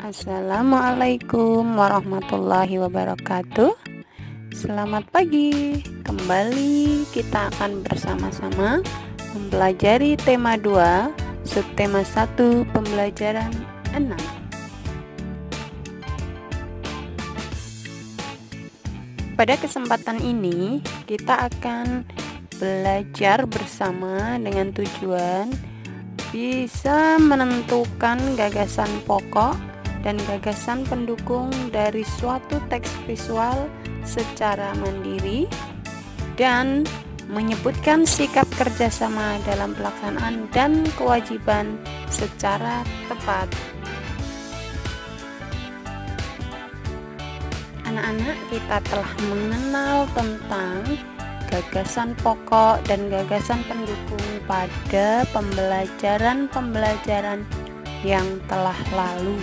Assalamualaikum warahmatullahi wabarakatuh. Selamat pagi. Kembali kita akan bersama-sama mempelajari tema 2, subtema 1, pembelajaran 6. Pada kesempatan ini kita akan belajar bersama dengan tujuan bisa menentukan gagasan pokok dan gagasan pendukung dari suatu teks visual secara mandiri dan menyebutkan sikap kerjasama dalam pelaksanaan dan kewajiban secara tepat. Anak-anak, kita telah mengenal tentang gagasan pokok dan gagasan pendukung pada pembelajaran yang telah lalu.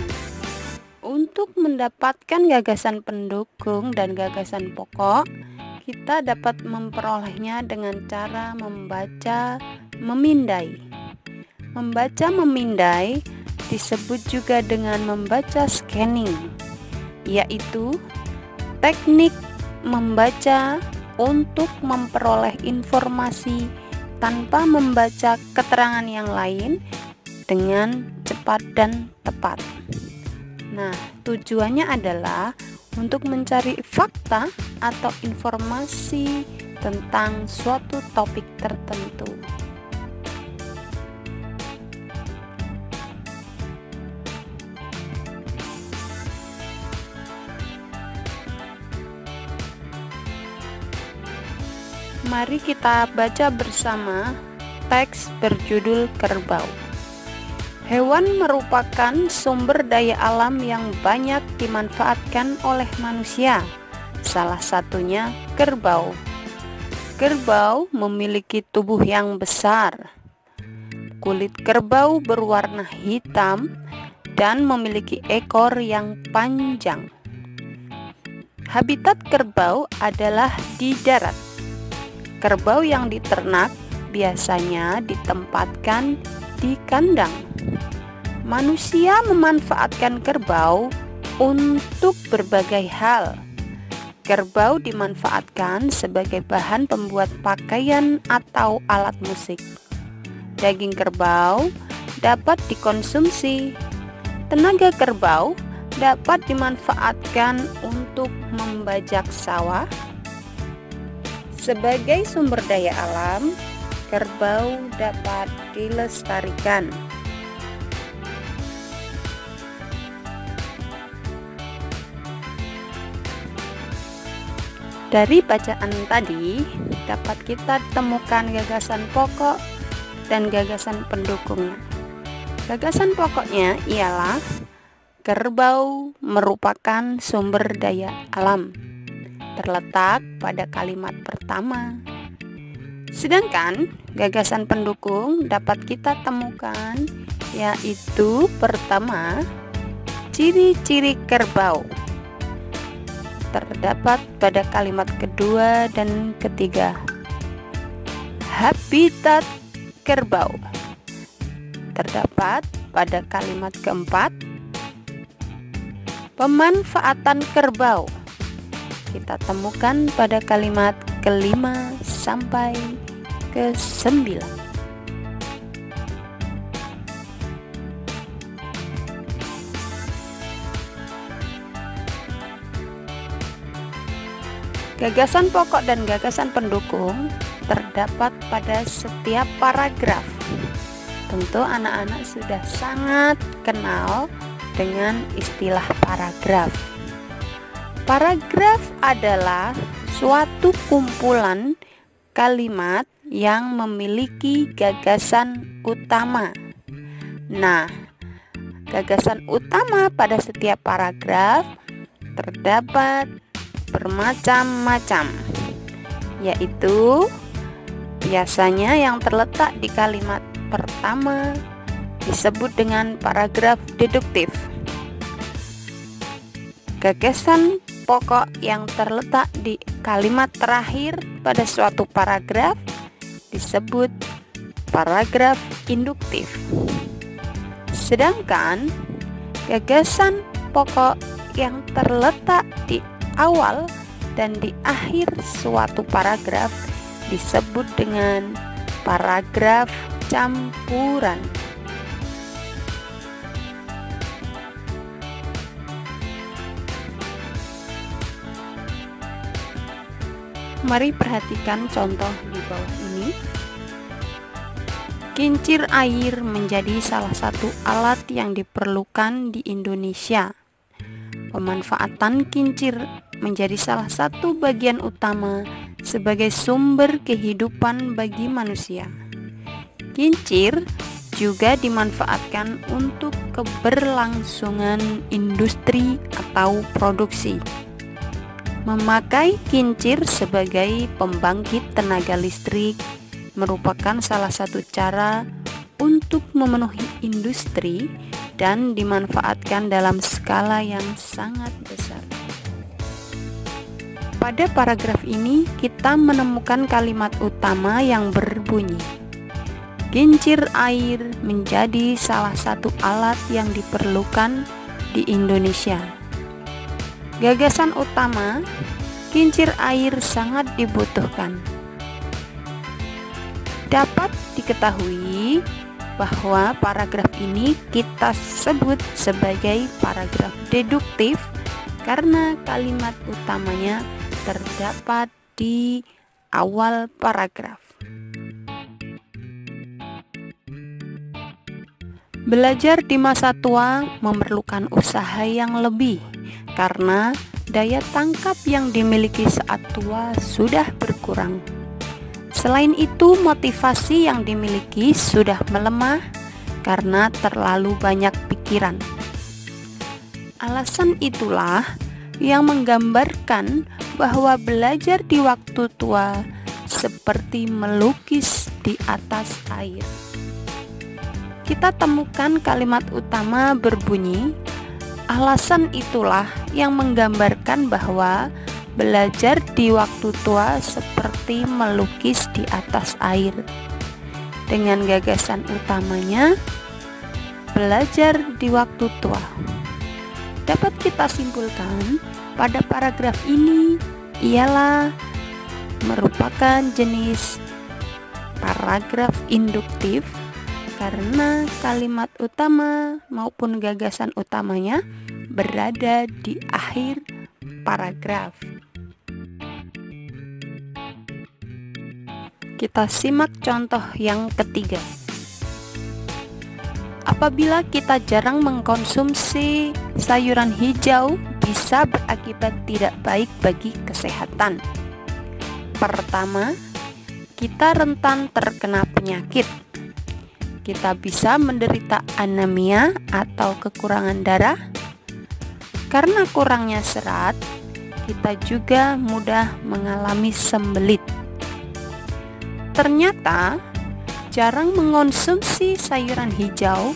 Untuk mendapatkan gagasan pendukung dan gagasan pokok, kita dapat memperolehnya dengan cara membaca memindai. Membaca memindai disebut juga dengan membaca scanning, yaitu teknik membaca untuk memperoleh informasi tanpa membaca keterangan yang lain dengan cepat dan tepat. Nah, tujuannya adalah untuk mencari fakta atau informasi tentang suatu topik tertentu. Mari kita baca bersama teks berjudul Kerbau. Hewan merupakan sumber daya alam yang banyak dimanfaatkan oleh manusia. Salah satunya kerbau. Kerbau memiliki tubuh yang besar. Kulit kerbau berwarna hitam dan memiliki ekor yang panjang. Habitat kerbau adalah di darat. Kerbau yang diternak biasanya ditempatkan di kandang. Manusia memanfaatkan kerbau untuk berbagai hal. Kerbau dimanfaatkan sebagai bahan pembuat pakaian atau alat musik. Daging kerbau dapat dikonsumsi. Tenaga kerbau dapat dimanfaatkan untuk membajak sawah. Sebagai sumber daya alam, kerbau dapat dilestarikan. Dari bacaan tadi, dapat kita temukan gagasan pokok dan gagasan pendukungnya. Gagasan pokoknya ialah kerbau merupakan sumber daya alam, terletak pada kalimat pertama. Sedangkan gagasan pendukung dapat kita temukan, yaitu pertama, ciri-ciri kerbau, terdapat pada kalimat kedua dan ketiga. Habitat kerbau terdapat pada kalimat keempat. Pemanfaatan kerbau kita temukan pada kalimat kelima sampai ke-9. Gagasan pokok dan gagasan pendukung terdapat pada setiap paragraf. Tentu anak-anak sudah sangat kenal dengan istilah paragraf. Paragraf adalah suatu kumpulan kalimat yang memiliki gagasan utama. Nah, gagasan utama pada setiap paragraf terdapat bermacam-macam, yaitu biasanya yang terletak di kalimat pertama disebut dengan paragraf deduktif. Gagasan pokok yang terletak di kalimat terakhir pada suatu paragraf disebut paragraf induktif. Sedangkan Gagasan pokok yang terletak di awal dan di akhir suatu paragraf disebut dengan paragraf campuran. Mari perhatikan contoh di bawah ini. Kincir air menjadi salah satu alat yang diperlukan di Indonesia. Pemanfaatan kincir menjadi salah satu bagian utama sebagai sumber kehidupan bagi manusia. Kincir juga dimanfaatkan untuk keberlangsungan industri atau produksi. Memakai kincir sebagai pembangkit tenaga listrik merupakan salah satu cara untuk memenuhi industri dan dimanfaatkan dalam skala yang sangat besar. Pada paragraf ini kita menemukan kalimat utama yang berbunyi, kincir air menjadi salah satu alat yang diperlukan di Indonesia. Gagasan utama, kincir air sangat dibutuhkan. Dapat diketahui bahwa paragraf ini kita sebut sebagai paragraf deduktif karena kalimat utamanya terdapat di awal paragraf. Belajar di masa tua memerlukan usaha yang lebih karena daya tangkap yang dimiliki saat tua sudah berkurang. Selain itu, motivasi yang dimiliki sudah melemah karena terlalu banyak pikiran. Alasan itulah yang menggambarkan bahwa belajar di waktu tua seperti melukis di atas air. Kita temukan kalimat utama berbunyi, alasan itulah yang menggambarkan bahwa belajar di waktu tua seperti melukis di atas air. Dengan gagasan utamanya, belajar di waktu tua. Dapat kita simpulkan pada paragraf ini ialah merupakan jenis paragraf induktif karena kalimat utama maupun gagasan utamanya berada di akhir paragraf. Kita simak contoh yang ketiga. Apabila kita jarang mengkonsumsi sayuran hijau, bisa berakibat tidak baik bagi kesehatan. Pertama, kita rentan terkena penyakit. Kita bisa menderita anemia atau kekurangan darah. Karena kurangnya serat, kita juga mudah mengalami sembelit. Ternyata, jarang mengonsumsi sayuran hijau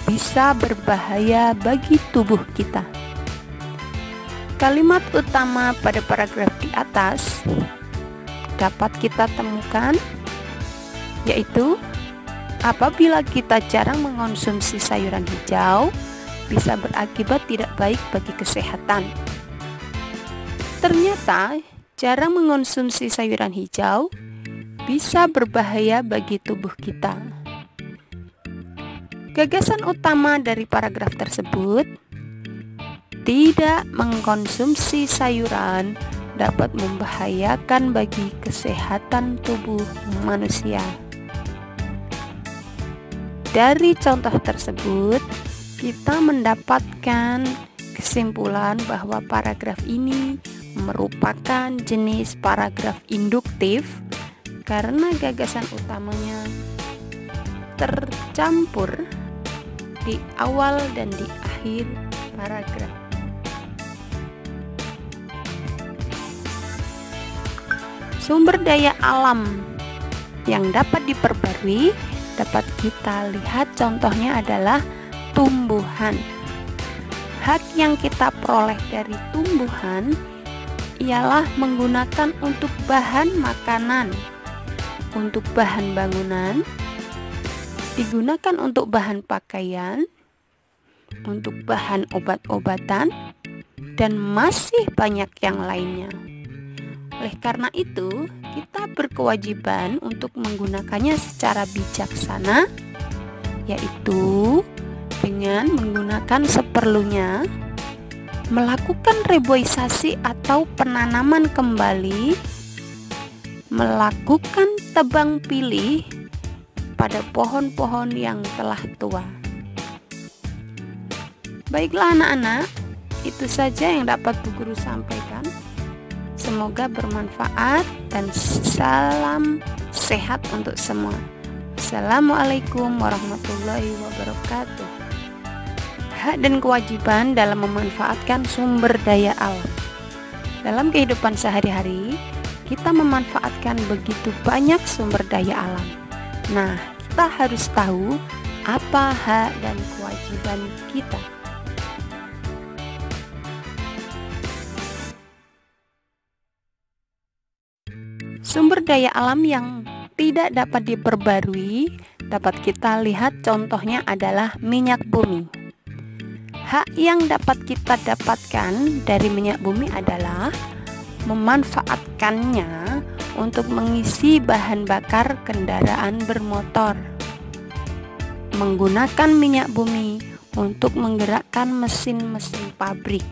bisa berbahaya bagi tubuh kita. Kalimat utama pada paragraf di atas dapat kita temukan, yaitu apabila kita jarang mengonsumsi sayuran hijau, bisa berakibat tidak baik bagi kesehatan. Ternyata, jarang mengonsumsi sayuran hijau bisa berbahaya bagi tubuh kita. Gagasan utama dari paragraf tersebut, tidak mengkonsumsi sayuran dapat membahayakan bagi kesehatan tubuh manusia. Dari contoh tersebut, kita mendapatkan kesimpulan bahwa paragraf ini merupakan jenis paragraf induktif karena gagasan utamanya tercampur di awal dan di akhir paragraf. Sumber daya alam yang dapat diperbarui dapat kita lihat contohnya adalah tumbuhan. Hak yang kita peroleh dari tumbuhan ialah menggunakan untuk bahan makanan, untuk bahan bangunan, digunakan untuk bahan pakaian, untuk bahan obat-obatan, dan masih banyak yang lainnya. Oleh karena itu, kita berkewajiban untuk menggunakannya secara bijaksana, yaitu dengan menggunakan seperlunya, melakukan reboisasi atau penanaman kembali, melakukan tebang pilih pada pohon-pohon yang telah tua. Baiklah anak-anak, itu saja yang dapat Bu Guru sampaikan. Semoga bermanfaat dan salam sehat untuk semua. Assalamualaikum warahmatullahi wabarakatuh. Hak dan kewajiban dalam memanfaatkan sumber daya alam. Dalam kehidupan sehari-hari, kita memanfaatkan begitu banyak sumber daya alam. Nah, kita harus tahu apa hak dan kewajiban kita. Sumber daya alam yang tidak dapat diperbarui, dapat kita lihat contohnya adalah minyak bumi. Hak yang dapat kita dapatkan dari minyak bumi adalah memanfaatkannya untuk mengisi bahan bakar kendaraan bermotor, menggunakan minyak bumi untuk menggerakkan mesin-mesin pabrik.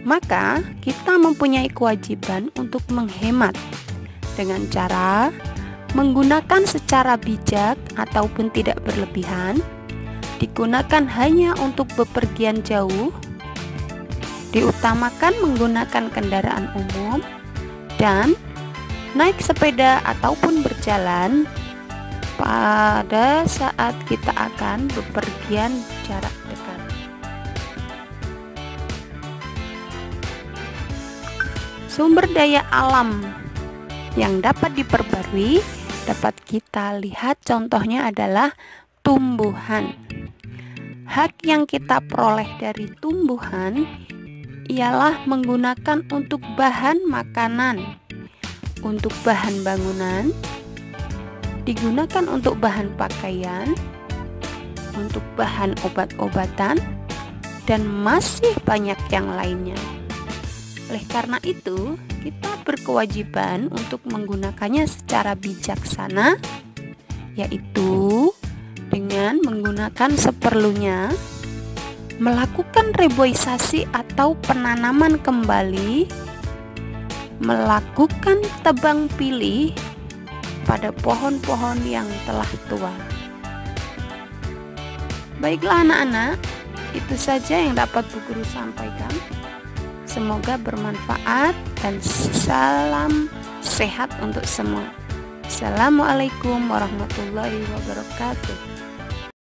Maka kita mempunyai kewajiban untuk menghemat dengan cara menggunakan secara bijak ataupun tidak berlebihan, digunakan hanya untuk bepergian jauh, diutamakan menggunakan kendaraan umum, dan naik sepeda ataupun berjalan pada saat kita akan bepergian jarak dekat. Sumber daya alam yang dapat diperbarui dapat kita lihat contohnya adalah tumbuhan. Hak yang kita peroleh dari tumbuhan ialah menggunakan untuk bahan makanan, untuk bahan bangunan, digunakan untuk bahan pakaian, untuk bahan obat-obatan, dan masih banyak yang lainnya. Oleh karena itu, kita berkewajiban untuk menggunakannya secara bijaksana, yaitu dengan menggunakan seperlunya, melakukan reboisasi atau penanaman kembali, melakukan tebang pilih pada pohon-pohon yang telah tua. Baiklah anak-anak, itu saja yang dapat Bu Guru sampaikan. Semoga bermanfaat dan salam sehat untuk semua. Assalamualaikum warahmatullahi wabarakatuh.